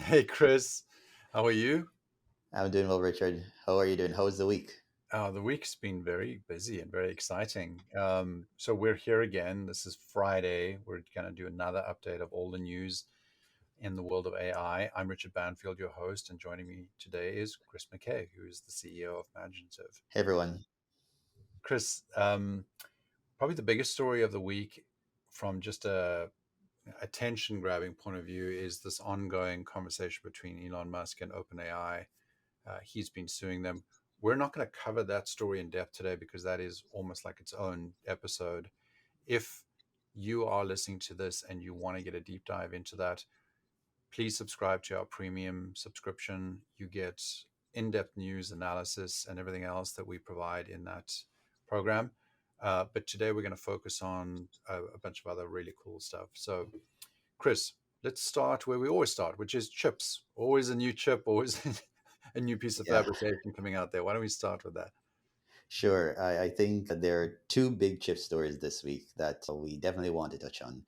Hey, Chris, how are you? I'm doing well, Richard. How are you doing? How was the week? The week's been very busy and very exciting. So we're here again. This is Friday. We're going to do another update of all the news in the world of AI. I'm Richard Banfield, your host, and joining me today is Chris McKay, who is the CEO of Maginative. Hey, everyone. Chris, probably the biggest story of the week from just a attention grabbing point of view is this ongoing conversation between Elon Musk and OpenAI. He's been suing them. We're not going to cover that story in depth today because that is almost like its own episode. If you are listening to this and you want to get a deep dive into that, please subscribe to our premium subscription. You get in depth news, analysis, and everything else that we provide in that program. But today we're going to focus on a bunch of other really cool stuff. So, Chris, let's start where we always start, which is chips. Always a new chip, always a new piece of Yeah, fabrication coming out there. Why don't we start with that? sure. I think there are two big chip stories this week that we definitely want to touch on.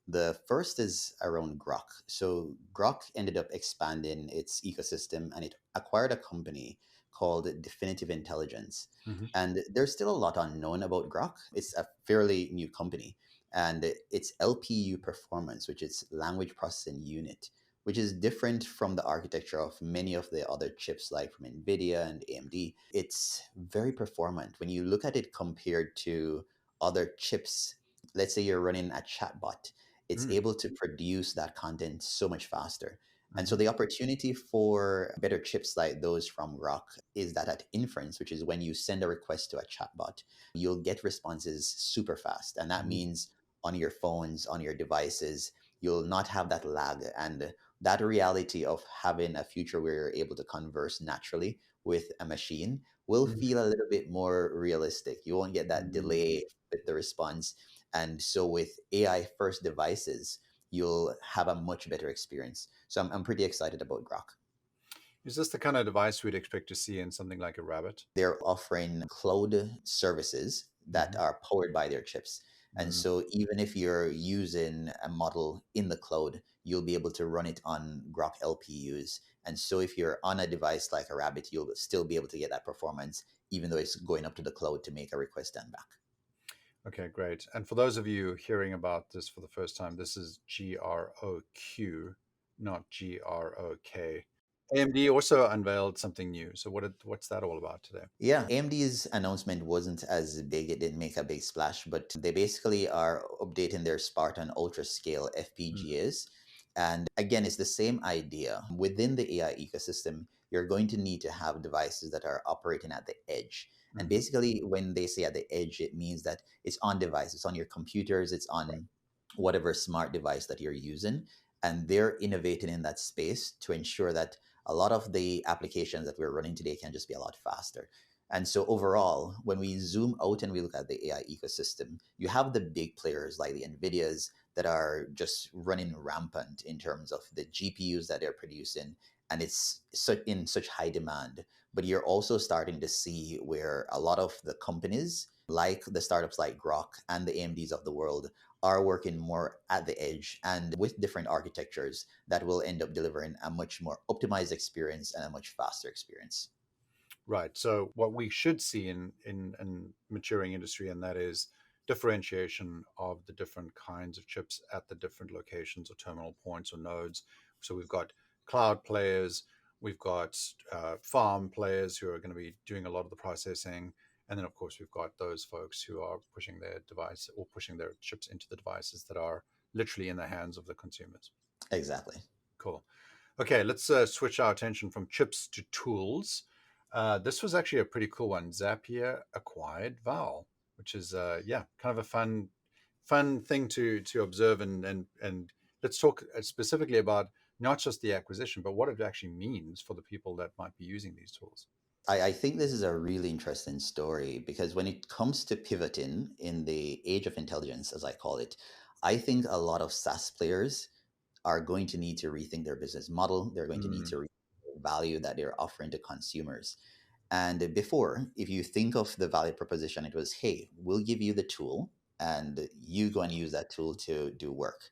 The first is around Groq. So, Groq ended up expanding its ecosystem and it acquired a company called Definitive Intelligence. Hmm. And there's still a lot unknown about Groq. It's a fairly new company. And its LPU performance, which is language processing unit, which is different from the architecture of many of the other chips like from Nvidia and AMD. It's very performant. When you look at it compared to other chips, let's say you're running a chatbot, it's Mm. able to produce that content so much faster. And so Hmm. the opportunity for better chips like those from Groq is that at inference, which is when you send a request to a chatbot, you'll get responses super fast. And that Hmm. means on your phones, on your devices, you'll not have that lag. And that reality of having a future where you're able to converse naturally with a machine will feel a little bit more realistic. You won't get that Hmm. delay with the response. And so with AI first devices, you'll have a much better experience. So I'm pretty excited about Grok. Is this the kind of device we'd expect to see in something like a rabbit? They're offering cloud services that Hmm. are powered by their chips. And Mm. so even if you're using a model in the cloud, you'll be able to run it on Grok LPUs. And so if you're on a device like a Rabbit, you'll still be able to get that performance, even though it's going up to the cloud to make a request and back. Okay, great. And for those of you hearing about this for the first time, this is GROQ, not GROK. AMD also unveiled something new. So what's that all about today? Yeah, AMD's announcement wasn't as big. It didn't make a big splash, but they basically are updating their Spartan UltraScale Mm. FPGAs. And again, it's the same idea. Within the AI ecosystem, you're going to need to have devices that are operating at the edge. And Hmm. basically, when they say at the edge, it means that it's on device, it's on your computers, it's Right. on whatever smart device that you're using. And they're innovating in that space to ensure that a lot of the applications that we're running today can just be a lot faster. And so overall, when we zoom out and we look at the AI ecosystem, you have the big players like the NVIDIAs that are just running rampant in terms of the GPUs that they're producing. And it's in such high demand. But you're also starting to see where a lot of the companies, like the startups like Grok and the AMDs of the world, are working more at the edge and with different architectures that will end up delivering a much more optimized experience and a much faster experience. Right. So what we should see in maturing industry, and that is differentiation of the different kinds of chips at the different locations or terminal points or nodes. So we've got cloud players, we've got farm players who are going to be doing a lot of the processing, and then of course we've got those folks who are pushing their device or pushing their chips into the devices that are literally in the hands of the consumers. Exactly. Cool. Okay, let's switch our attention from chips to tools. This was actually a pretty cool one. Zapier acquired Val, which is yeah, kind of a fun thing to observe and let's talk specifically about not just the acquisition, but what it actually means for the people that might be using these tools. I think this is a really interesting story because when it comes to pivoting in the age of intelligence, as I call it, I think a lot of SaaS players are going to need to rethink their business model. They're going to need Mm. to rethink the value that they're offering to consumers. And before, if you think of the value proposition, it was, hey, we'll give you the tool and you go and use that tool to do work.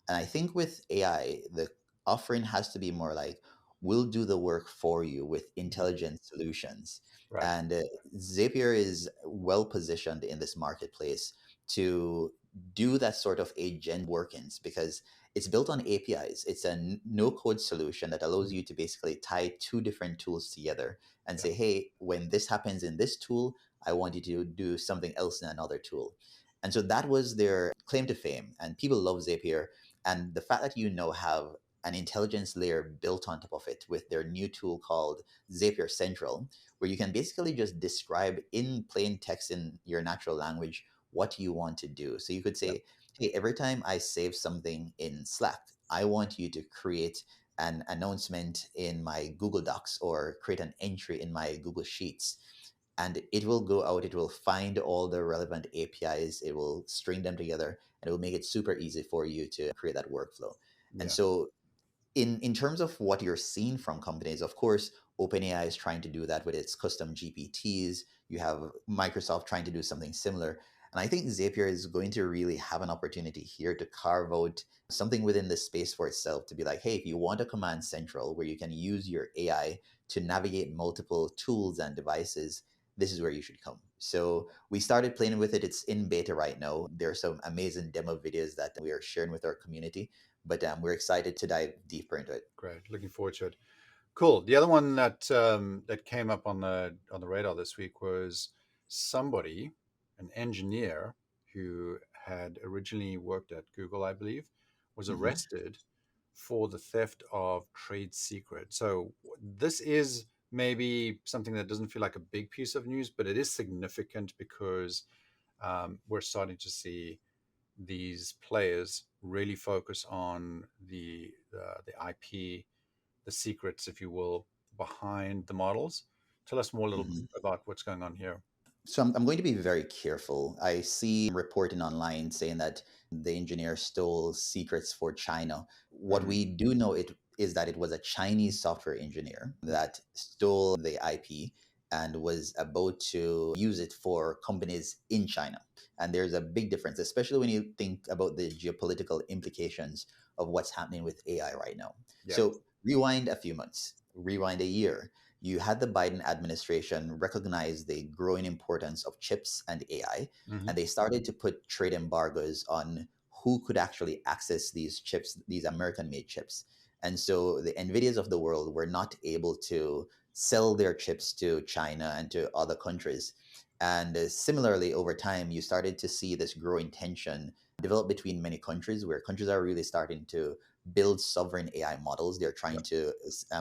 And I think with AI, the offering has to be more like, we'll do the work for you with Mhm. intelligent solutions. Right. And Zapier is well positioned in this marketplace to do that sort of agent workings because it's built on APIs. It's a no code solution that allows Mhm. you to basically tie two different tools together and Yeah. say, hey, when this happens in this tool, I want you to do something else in another tool. And so that was their claim to fame. And people love Zapier. And the fact that you now have an intelligence layer built on top of it with their new tool called Zapier Central, where you can basically just describe in plain text in your natural language what you want to do. So you could Yeah. say, hey, every time I save something in Slack, I want you to create an announcement in my Google Docs or create an entry in my Google Sheets. And it will go out, it will find all the relevant APIs, it will string them together, and it will make it super easy for you to create that workflow. And Yeah. so in terms of what you're seeing from companies, of course, OpenAI is trying to do that with its custom GPTs. You have Microsoft trying to do something similar. And I think Zapier is going to really have an opportunity here to carve out something within the space for itself to be like, hey, if you want a command central where you can use your AI to navigate multiple tools and devices, this is where you should come. So we started playing with it. It's in beta right now. There are some amazing demo videos that we are sharing with our community, but we're excited to dive deeper into it. Great. Looking forward to it. Cool. The other one that that came up on the radar this week was somebody, an engineer who had originally worked at Google, I believe, was Hmm. arrested for the theft of trade secret. So this is maybe something that doesn't feel like a big piece of news, but it is significant because we're starting to see these players really focus on the IP, the secrets, if you will, behind the models. Tell us more a little Hmm. about what's going on here. So I'm going to be very careful. I see reporting online saying that the engineer stole secrets for China. What Mm, we do know it is that it was a Chinese software engineer that stole the IP and was about to use it for companies in China. And there's a big difference, especially when you think about the geopolitical implications of what's happening with AI right now. yeah. So rewind a few months, rewind a year. You had the Biden administration recognize the growing importance of chips and AI, Hmm. and they started to put trade embargoes on who could actually access these chips, these American made chips. And so the NVIDIAs of the world were not able to sell their chips to China and to other countries. And similarly, over time, you started to see this growing tension develop between many countries where countries are really starting to build sovereign AI models. They're Yeah. trying to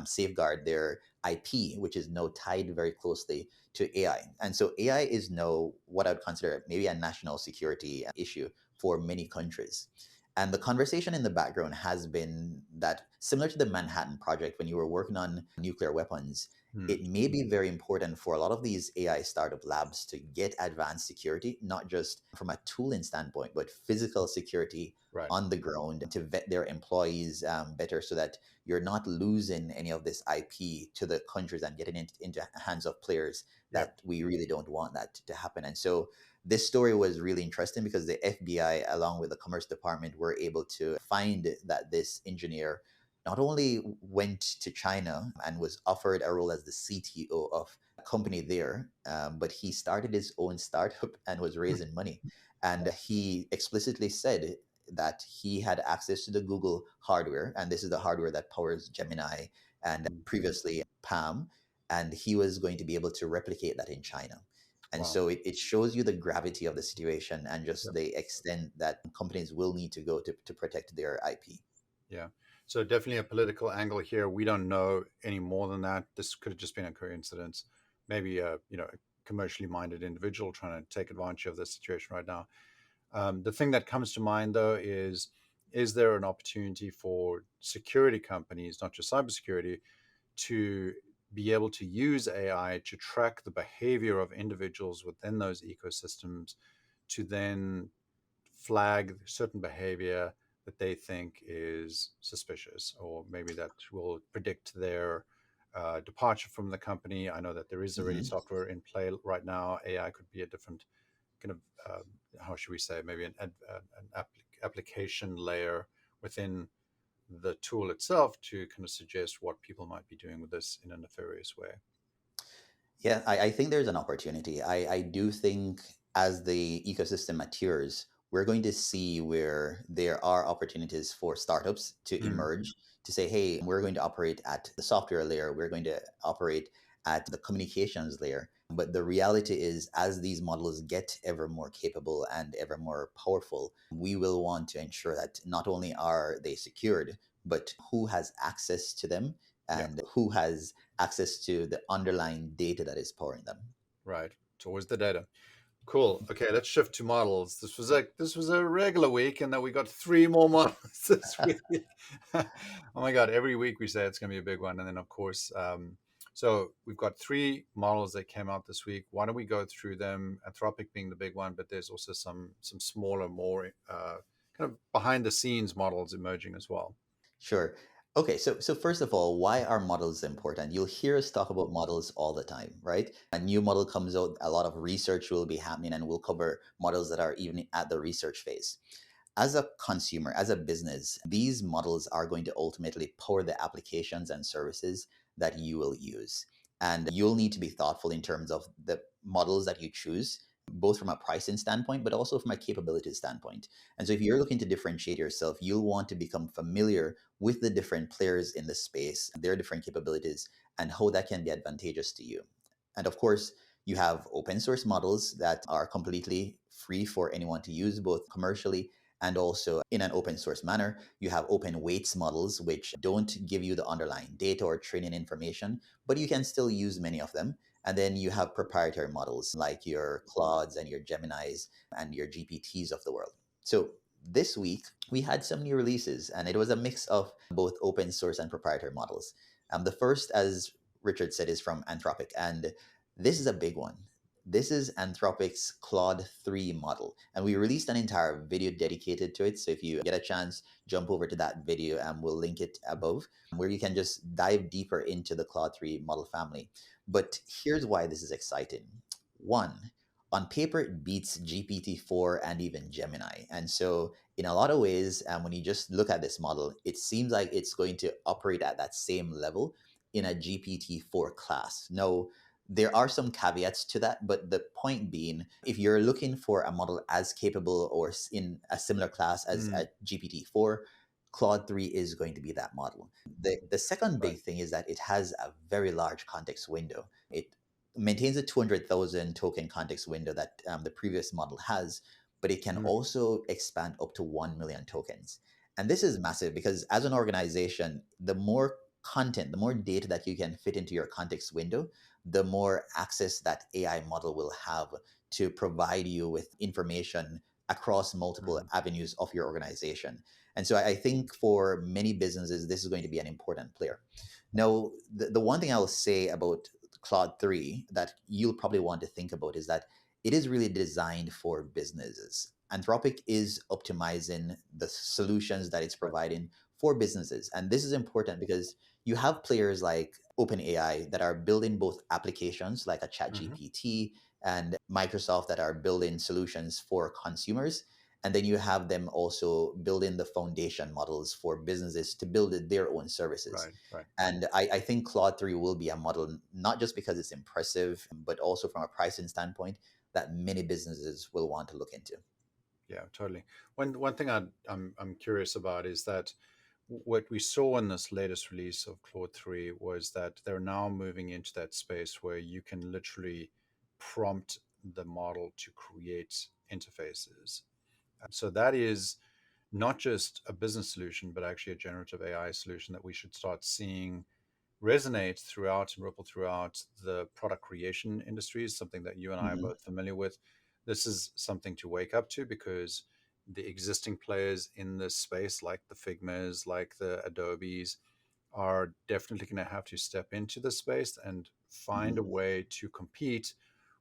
safeguard their IP, which is now tied very closely to AI. And so AI is now what I would consider maybe a national security issue for many countries. And the conversation in the background has been that similar to the Manhattan Project, when you were working on nuclear weapons, Mm, it may be very important for a lot of these AI startup labs to get advanced security, not just from a tooling standpoint, but physical security right. on the ground to vet their employees better so that you're not losing any of this IP to the countries and getting it into hands of players Yeah. that we really don't want that to happen. And so this story was really interesting because the FBI, along with the Commerce Department, were able to find that this engineer not only went to China and was offered a role as the CTO of a company there, but he started his own startup and was Mm, raising money. And he explicitly said that he had access to the Google hardware, and this is the hardware that powers Gemini and mm, previously Palm, and he was going to be able to replicate that in China. And wow. so it shows you the gravity of the situation and just Yep. the extent that companies will need to go to protect their IP. Yeah. So definitely a political angle here. We don't know any more than that. This could have just been a coincidence. Maybe a a commercially minded individual trying to take advantage of this situation right now. The thing that comes to mind, though, is there an opportunity for security companies, not just cybersecurity, to be able to use AI to track the behavior of individuals within those ecosystems to then flag certain behavior that they think is suspicious, or maybe that will predict their departure from the company. I know that there is already Hmm. software in play right now. AI could be a different kind of how should we say, maybe an application layer within the tool itself to kind of suggest what people might be doing with this in a nefarious way. Yeah, I think there's an opportunity. I do think as the ecosystem matures, we're going to see where there are opportunities for startups to Mm, emerge to say, hey, we're going to operate at the software layer, we're going to operate at the communications layer. But the reality is, as these models get ever more capable and ever more powerful, we will want to ensure that not only are they secured, but who has access to them yeah, and who has access to the underlying data that is powering them. right. It's always the data. Cool. Okay, let's shift to models. This was a regular week, and then we got three more models this week. Oh my god! Every week we say it's going to be a big one, and then of course, so we've got three models that came out this week. Why don't we go through them? Anthropic being the big one, but there's also some smaller, more kind of behind the scenes models emerging as well. Sure. Okay, so first of all, why are models important? You'll hear us talk about models all the time, right? A new model comes out, a lot of research will be happening, and we'll cover models that are even at the research phase. As a consumer, as a business, these models are going to ultimately power the applications and services that you will use. And you'll need to be thoughtful in terms of the models that you choose, both from a pricing standpoint, but also from a capability standpoint. And so if you're looking to differentiate yourself, you'll want to become familiar with the different players in the space, their different capabilities, and how that can be advantageous to you. And of course, you have open source models that are completely free for anyone to use, both commercially and also in an open source manner. You have open weights models, which don't give you the underlying data or training information, but you can still use many of them. And then you have proprietary models like your Claudes and your Geminis and your GPTs of the world. So this week, we had some new releases, and it was a mix of both open source and proprietary models. The first, as Richard said, is from Anthropic, and this is a big one. This is Anthropic's Claude 3 model, and we released an entire video dedicated to it. So if you get a chance, jump over to that video and we'll link it above, where you can just dive deeper into the Claude 3 model family. But here's why this is exciting. One, on paper, it beats GPT-4 and even Gemini. And so, in a lot of ways, when you just look at this model, it seems like it's going to operate at that same level in a GPT-4 class. Now, there are some caveats to that, but the point being, if you're looking for a model as capable or in a similar class as Mm, a GPT-4, Claude 3 is going to be that model. The second right. big thing is that it has a very large context window. It maintains a 200,000 token context window that the previous model has, but it can Mm, also expand up to 1 million tokens. And this is massive because as an organization, the more content, the more data that you can fit into your context window, the more access that AI model will have to provide you with information across multiple mm, avenues of your organization. And so I think for many businesses, this is going to be an important player. Now, the one thing I'll say about Claude 3 that you'll probably want to think about is that it is really designed for businesses. Anthropic is optimizing the solutions that it's right. providing for businesses. And this is important because you have players like OpenAI that are building both applications like a Hmm. ChatGPT and Microsoft that are building solutions for consumers. And then you have them also building the foundation models for businesses to build their own services. Right. Right. And I think Claude 3 will be a model, not just because it's impressive, but also from a pricing standpoint that many businesses will want to look into. Yeah, totally. One thing I'm curious about is that what we saw in this latest release of Claude 3 was that they're now moving into that space where you can literally prompt the model to create interfaces. So that is not just a business solution, but actually a generative AI solution that we should start seeing resonate throughout and ripple throughout the product creation industries, something that you and I are Mhm. both familiar with. This is something to wake up to because the existing players in this space, like the Figmas, like the Adobes, are definitely going to have to step into this space and find a Mhm. way to compete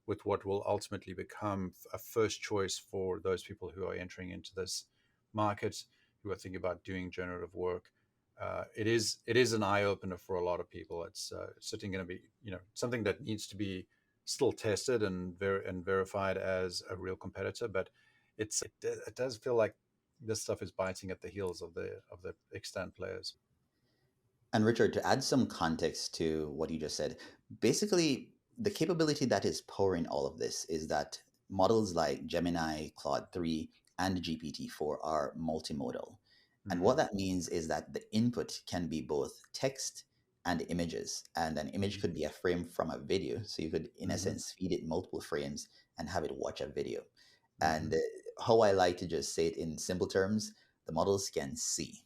with what will ultimately become a first choice for those people who are entering into this market, who are thinking about doing generative work. It is an eye opener for a lot of people. It's certainly going to be something that needs to be still tested and verified as a real competitor, but it does feel like this stuff is biting at the heels of the extant players. And Richard, to add some context to what you just said, basically the capability that is powering all of this is that models like Gemini, Claude 3, and GPT-4 are multimodal. And what Mm-hmm. that means is that the input can be both text and images. And an image could be a frame from a video. So you could, in Mm-hmm. essence, feed it multiple frames and have it watch a video. Mm-hmm. And how I like to just say it in simple terms, the models can see.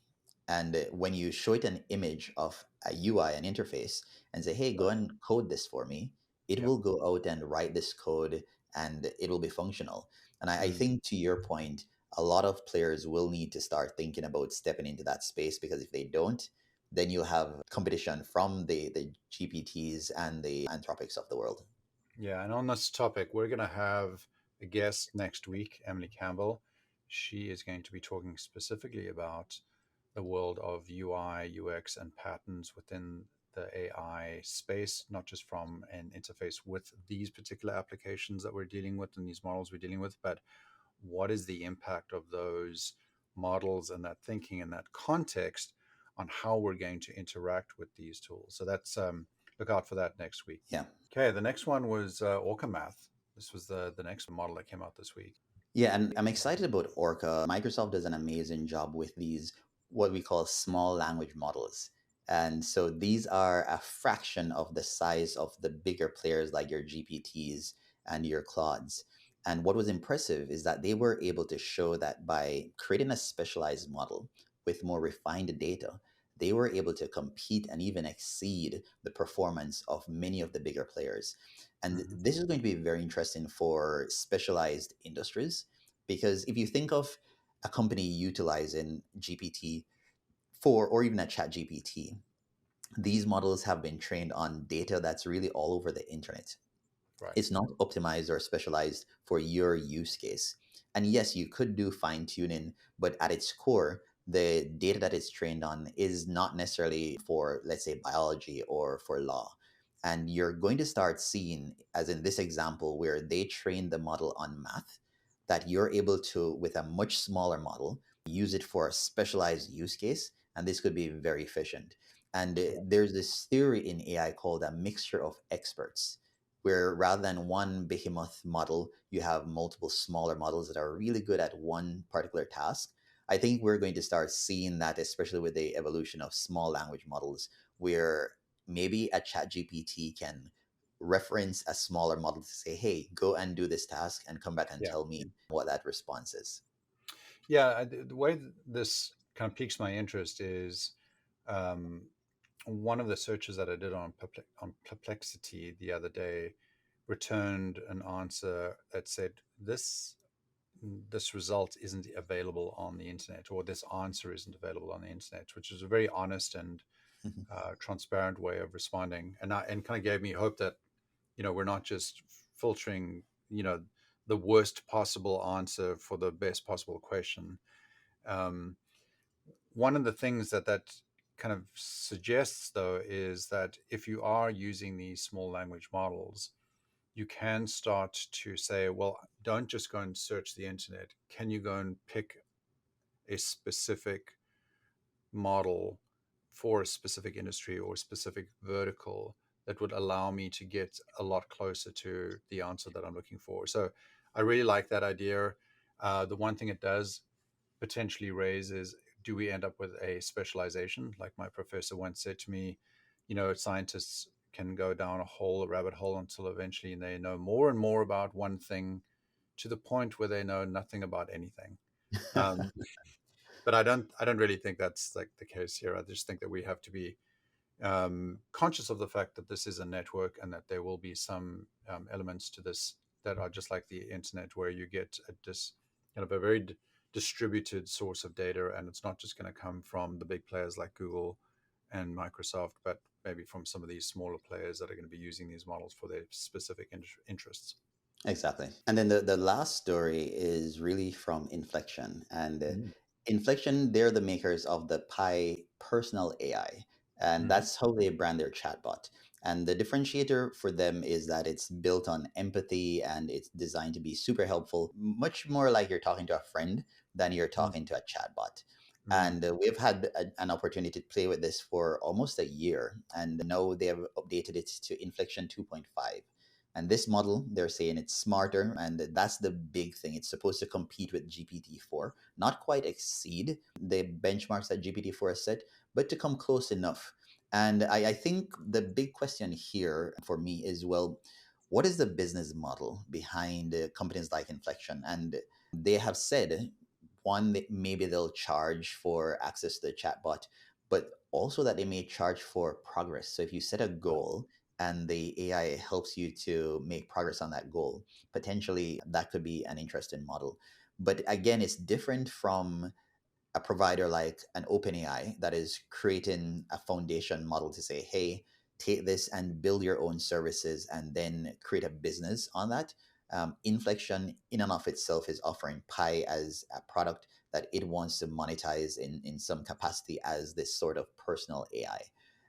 And when you show it an image of a UI, an interface, and say, hey, go Right. and code this for me, it Yep. will go out and write this code and it will be functional. And I Mm. think to your point, a lot of players will need to start thinking about stepping into that space because if they don't, then you'll have competition from the GPTs and the Anthropics of the world. Yeah, and on this topic, we're going to have a guest next week, Emily Campbell. She is going to be talking specifically about the world of UI, UX, and patterns within the AI space, not just from an interface with these particular applications that we're dealing with and these models we're dealing with, but what is the impact of those models and that thinking and that context on how we're going to interact with these tools. So that's look out for that next week. Yeah. Okay, the next one was Orca-Math. This was the next model that came out this week. Yeah, and I'm excited about Orca. Microsoft does an amazing job with these, what we call small language models. And so these are a fraction of the size of the bigger players like your GPTs and your Claudes. And what was impressive is that they were able to show that by creating a specialized model with more refined data, they were able to compete and even exceed the performance of many of the bigger players. And Mm-hmm. this is going to be very interesting for specialized industries because if you think of a company utilizing GPT for, or even a chat GPT, these models have been trained on data that's really all over the internet. Right. It's not optimized or specialized for your use case. And yes, you could do fine tuning, but at its core, the data that it's trained on is not necessarily for, let's say, biology or for law. And you're going to start seeing, as in this example, where they train the model on math, that you're able to, with a much smaller model, use it for a specialized use case. And this could be very efficient. And there's this theory in AI called a mixture of experts where rather than one behemoth model, you have multiple smaller models that are really good at one particular task. I think we're going to start seeing that, especially with the evolution of small language models, where maybe a chat GPT can reference a smaller model to say, hey, go and do this task and come back and Yeah. tell me what that response is. Yeah. The way this kind of piques my interest is um, one of the searches that I did on Perplexity the other day returned an answer that said this result isn't available on the internet, or this answer isn't available on the internet, which is a very honest and transparent way of responding, and kind of gave me hope that we're not just filtering the worst possible answer for the best possible question. Um, One of the things that kind of suggests, though, is that if you are using these small language models, you can start to say, well, don't just go and search the internet. Can you go and pick a specific model for a specific industry or a specific vertical that would allow me to get a lot closer to the answer that I'm looking for? So I really like that idea. The one thing it does potentially raise is, do we end up with a specialization? Like my professor once said to me, scientists can go down a rabbit hole until eventually they know more and more about one thing to the point where they know nothing about anything. Um, but I don't really think that's like the case here. I just think that we have to be conscious of the fact that this is a network and that there will be some elements to this that are just like the internet, where you get kind of a very distributed source of data, and it's not just going to come from the big players like Google and Microsoft, but maybe from some of these smaller players that are going to be using these models for their specific interests. Exactly. And then the last story is really from Inflection. And Mm-hmm. Inflection, they're the makers of the Pi personal AI. And Mm-hmm. that's how they brand their chatbot. And the differentiator for them is that it's built on empathy and it's designed to be super helpful, much more like you're talking to a friend than you're Mm, talking to a chatbot. mm. And we've had an opportunity to play with this for almost a year. And now they have updated it to Inflection 2.5. And this model, they're saying it's smarter. And that's the big thing. It's supposed to compete with GPT-4, not quite exceed the benchmarks that GPT-4 has set, but to come close enough. And I think the big question here for me is, well, what is the business model behind companies like Inflection? And they have said, one, that maybe they'll charge for access to the chatbot, but also that they may charge for progress. So if you set a Right. goal and the AI helps you to make progress on that goal, potentially that could be an interesting model. But again, it's different from a provider like an OpenAI that is creating a foundation model to say, hey, take this and build your own services and then create a business on that. Inflection, in and of itself, is offering Pi as a product that it wants to monetize in some capacity as this sort of personal AI.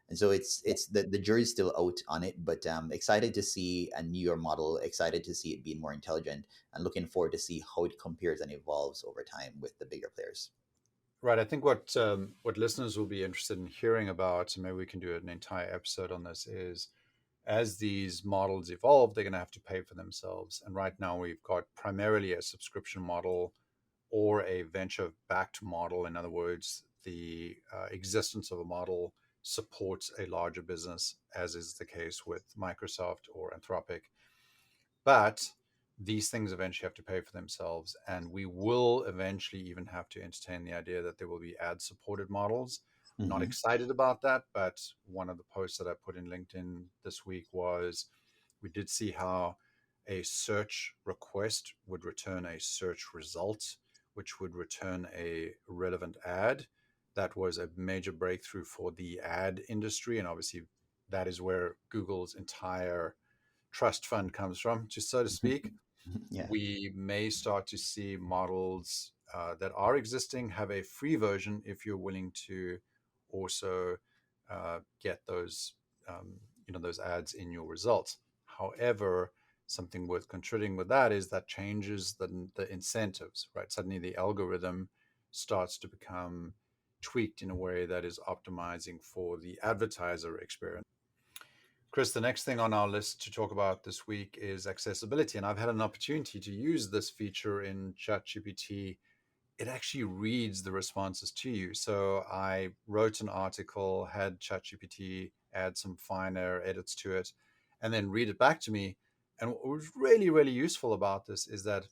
And so it's the jury's still out on it, but excited to see a newer model, excited to see it being more intelligent, and looking forward to see how it compares and evolves over time with the bigger players. Right. I think what listeners will be interested in hearing about, and maybe we can do an entire episode on this, is as these models evolve, they're going to have to pay for themselves. And right now, we've got primarily a subscription model or a venture backed model. In other words, the existence of a model supports a larger business, as is the case with Microsoft or Anthropic. But these things eventually have to pay for themselves. And we will eventually even have to entertain the idea that there will be ad supported models. Not Hmm. excited about that, but one of the posts that I put in LinkedIn this week was we did see how a search request would return a search result, which would return a relevant ad. That was a major breakthrough for the ad industry. And obviously, that is where Google's entire trust fund comes from, just so to speak. Yeah. We may start to see models that are existing have a free version if you're willing to also get those those ads in your results. However, something worth contributing with that is that changes the incentives, right? Suddenly the algorithm starts to become tweaked in a way that is optimizing for the advertiser experience. Chris, the next thing on our list to talk about this week is accessibility. And I've had an opportunity to use this feature in ChatGPT. It actually reads the responses to you. So I wrote an article, had ChatGPT add some finer edits to it, and then read it back to me. And what was really, really useful about this is that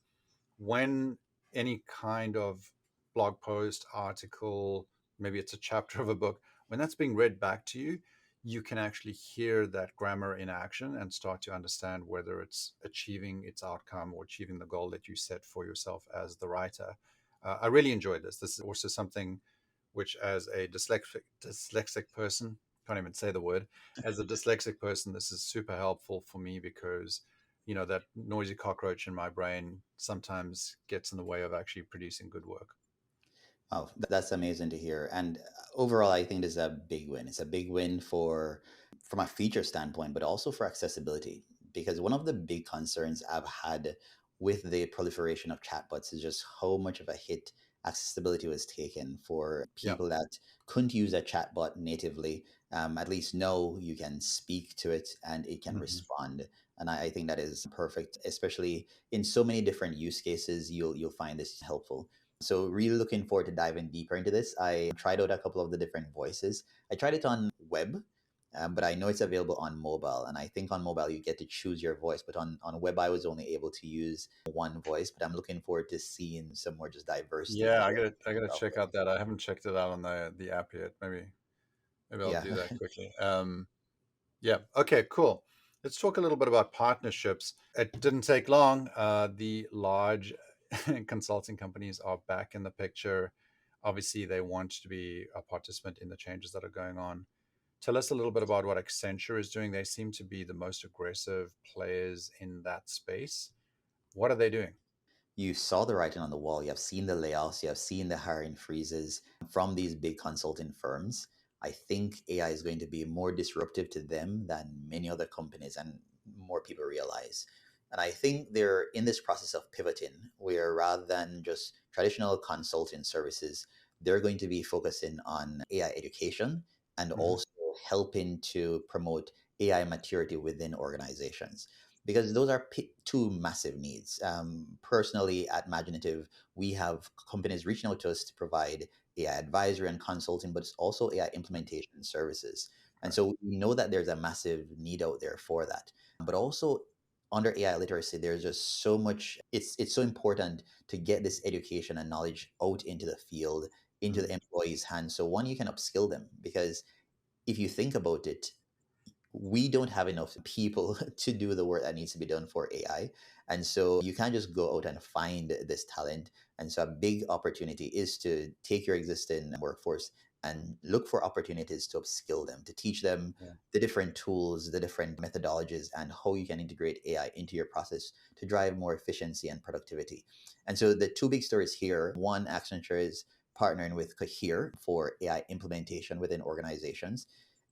when any kind of blog post, article, maybe it's a chapter of a book, when that's being read back to you, you can actually hear that grammar in action and start to understand whether it's achieving its outcome or achieving the goal that you set for yourself as the writer. I really enjoyed this. This is also something which, as a dyslexic person, can't even say the word, as a dyslexic person, this is super helpful for me because that noisy cockroach in my brain sometimes gets in the way of actually producing good work. Oh, that's amazing to hear. And overall, I think this is a big win. It's a big win from a feature standpoint, but also for accessibility. Because one of the big concerns I've had with the proliferation of chatbots is just how much of a hit accessibility was taken for Yeah. people that couldn't use a chatbot natively. At least now you can speak to it and it can Mhm. respond. And I think that is perfect, especially in so many different use cases. You'll find this helpful. So really looking forward to diving deeper into this. I tried out a couple of the different voices. I tried it on web, but I know it's available on mobile. And I think on mobile you get to choose your voice, but on web I was only able to use one voice. But I'm looking forward to seeing some more just diversity in Yeah, the I way gotta I gotta of check out that. I haven't checked it out on the app yet. Maybe I'll yeah. do that quickly. Yeah. Okay. Cool. Let's talk a little bit about partnerships. It didn't take long. The large consulting companies are back in the picture. Obviously, they want to be a participant in the changes that are going on. Tell us a little bit about what Accenture is doing. They seem to be the most aggressive players in that space. What are they doing? You saw the writing on the wall. You have seen the layoffs. You have seen the hiring freezes from these big consulting firms. I think AI is going to be more disruptive to them than many other companies and more people realize. And I think they're in this process of pivoting where rather than just traditional consulting services, they're going to be focusing on AI education and Hmm. also helping to promote AI maturity within organizations. Because those are two massive needs. Personally, at Maginative, we have companies reaching out to us to provide AI advisory and consulting, but it's also AI implementation services. And Right. so we know that there's a massive need out there for that. But also under AI literacy, there's just so much, it's so important to get this education and knowledge out into the field, into the Mm. employees' hands. So one, you can upskill them because if you think about it, we don't have enough people to do the work that needs to be done for AI. And so you can't just go out and find this talent. And so a big opportunity is to take your existing workforce and look for opportunities to upskill them, to teach them Yeah. the different tools, the different methodologies, and how you can integrate AI into your process to drive more efficiency and productivity. And so the two big stories here, one, Accenture is partnering with Cohere for AI implementation within organizations.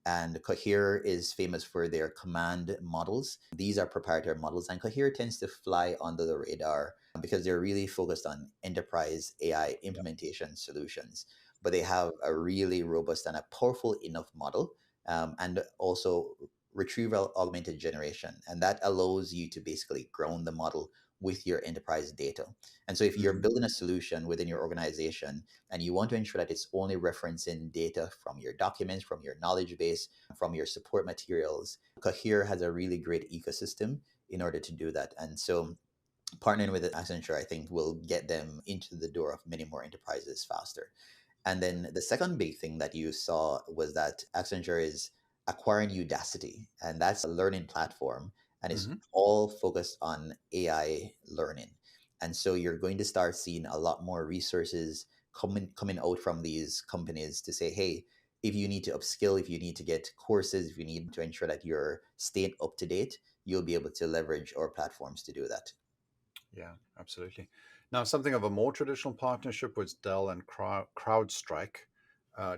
And Cohere is famous for their command models. These are proprietary models, and Cohere tends to fly under the radar because they're really focused on enterprise AI Yeah. implementation solutions. But they have a really robust and a powerful enough model, and also retrieval augmented generation. And that allows you to basically ground the model with your enterprise data. And so if you're Mm. building a solution within your organization, and you want to ensure that it's only referencing data from your documents, from your knowledge base, from your support materials, Cohere has a really great ecosystem in order to do that. And so partnering with Accenture, I think, will get them into the door of many more enterprises faster. And then the second big thing that you saw was that Accenture is acquiring Udacity, and that's a learning platform, and it's Hmm. all focused on AI learning. And so you're going to start seeing a lot more resources coming out from these companies to say, hey, if you need to upskill, if you need to get courses, if you need to ensure that you're staying up to date, you'll be able to leverage our platforms to do that. Yeah, absolutely. Now, something of a more traditional partnership was Dell and Crowdstrike.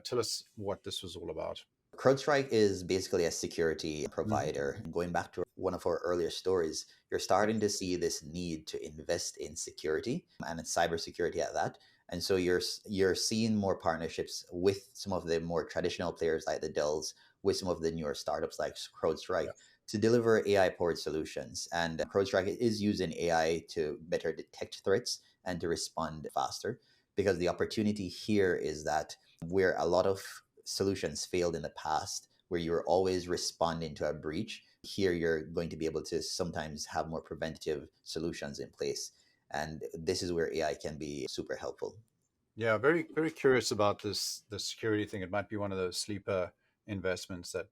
Tell us what this was all about. CrowdStrike is basically a security Hmm. provider. Going back to one of our earlier stories, you're Yeah. starting to see this need to invest in security and in cybersecurity at that. And so you're seeing more partnerships with some of the more traditional players like the Dells, with some of the newer startups like CrowdStrike Yeah. to deliver AI powered solutions. And CrowdStrike is using AI to better detect threats and to respond faster. Because the opportunity here is that where a lot of solutions failed in the past, where you were always responding to a breach, here you're going to be able to sometimes have more preventative solutions in place. And this is where AI can be super helpful. Yeah, very, very curious about this the security thing. It might be one of those sleeper investments that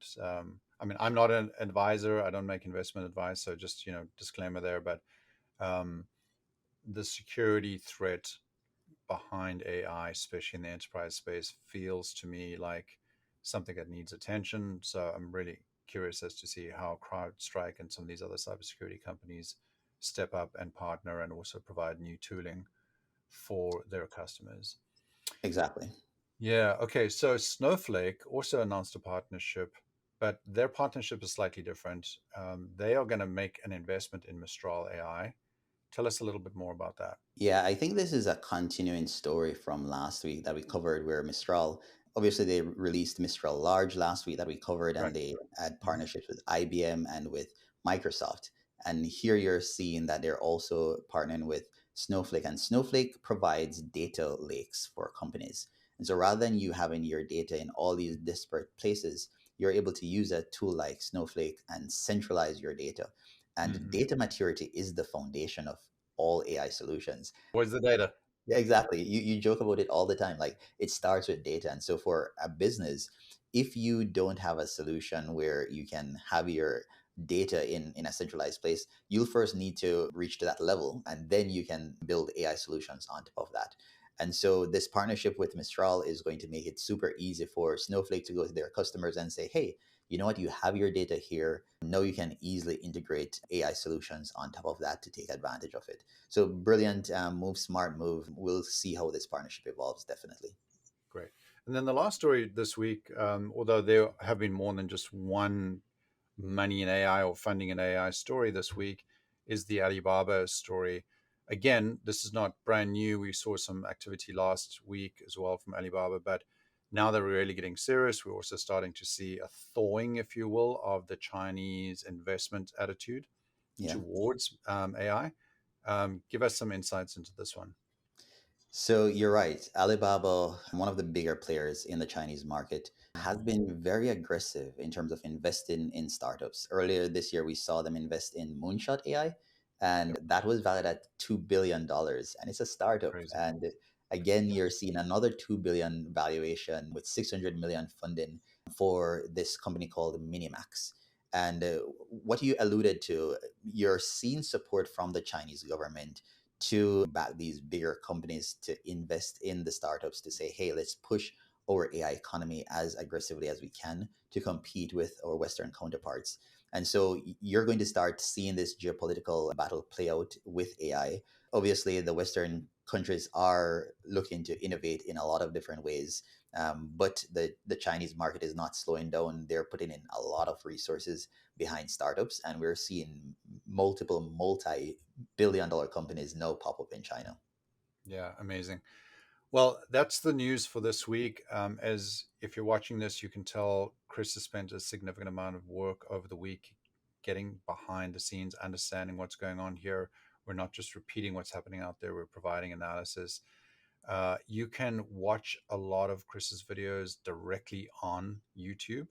I mean, I'm not an advisor. I don't make investment advice, so just disclaimer there. But um, the security threat behind AI, especially in the enterprise space, feels to me like something that needs attention. So I'm really curious as to see how CrowdStrike and some of these other cybersecurity companies step up and partner and also provide new tooling for their customers. Exactly. Yeah. Okay. So Snowflake also announced a partnership, but their partnership is slightly different. They are going to make an investment in Mistral AI. Tell us a little bit more about that. Yeah, I think this is a continuing story from last week that we covered where Mistral, obviously they released Mistral Large last week that we covered, Right. and they had Hmm. partnerships with IBM and with Microsoft. And here you're seeing that they're also partnering with Snowflake, and Snowflake provides data lakes for companies. And so rather than you having your data in all these disparate places, you're able to use a tool like Snowflake and centralize your data. And Hmm. data maturity is the foundation of all AI solutions. Where's the data? Yeah, exactly. You joke about it all the time. Like it starts with data. And so for a business, if you don't have a solution where you can have your data in a centralized place, you'll first need to reach to that level and then you can build AI solutions on top of that. And so this partnership with Mistral is going to make it super easy for Snowflake to go to their customers and say, hey, you know what, you have your data here. Now you can easily integrate AI solutions on top of that to take advantage of it. So brilliant move, smart move. We'll see how this partnership evolves, definitely. Great. And then the last story this week, although there have been more than just one money in AI or funding in AI story this week, is the Alibaba story. Again, this is not brand new. We saw some activity last week as well from Alibaba, but now they're really getting serious. We're also starting to see a thawing, if you will, of the Chinese investment attitude Yeah. towards AI. Give us some insights into this one. So you're right. Alibaba, one of the bigger players in the Chinese market, has been very aggressive in terms of investing in startups. Earlier this year, we saw them invest in Moonshot AI, and Yep, that was valued at $2 billion. And it's a startup. crazy. And again, you're seeing another 2 billion valuation with 600 million funding for this company called MiniMax. And what you alluded to, you're seeing support from the Chinese government to back these bigger companies to invest in the startups to say, hey, let's push our AI economy as aggressively as we can to compete with our Western counterparts. And so you're going to start seeing this geopolitical battle play out with AI. Obviously, the Western countries are looking to innovate in a lot of different ways. But the Chinese market is not slowing down. They're putting in a lot of resources behind startups, and we're seeing multiple multi-billion-dollar companies now pop up in China. Yeah, amazing. Well, that's the news for this week. As if you're watching this, you can tell Chris has spent a significant amount of work over the week getting behind the scenes, understanding what's going on here. We're not just repeating what's happening out there, we're providing analysis. You can watch a lot of Chris's videos directly on YouTube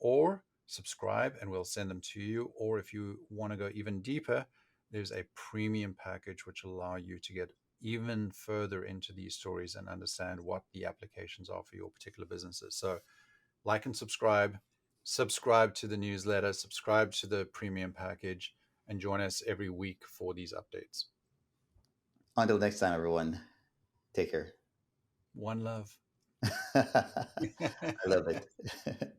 or subscribe and we'll send them to you. Or if you want to go even deeper, there's a premium package which will allow you to get even further into these stories and understand what the applications are for your particular businesses. So, like and subscribe to the newsletter, subscribe to the premium package, and join us every week for these updates. Until next time, everyone, take care. One love. I love it.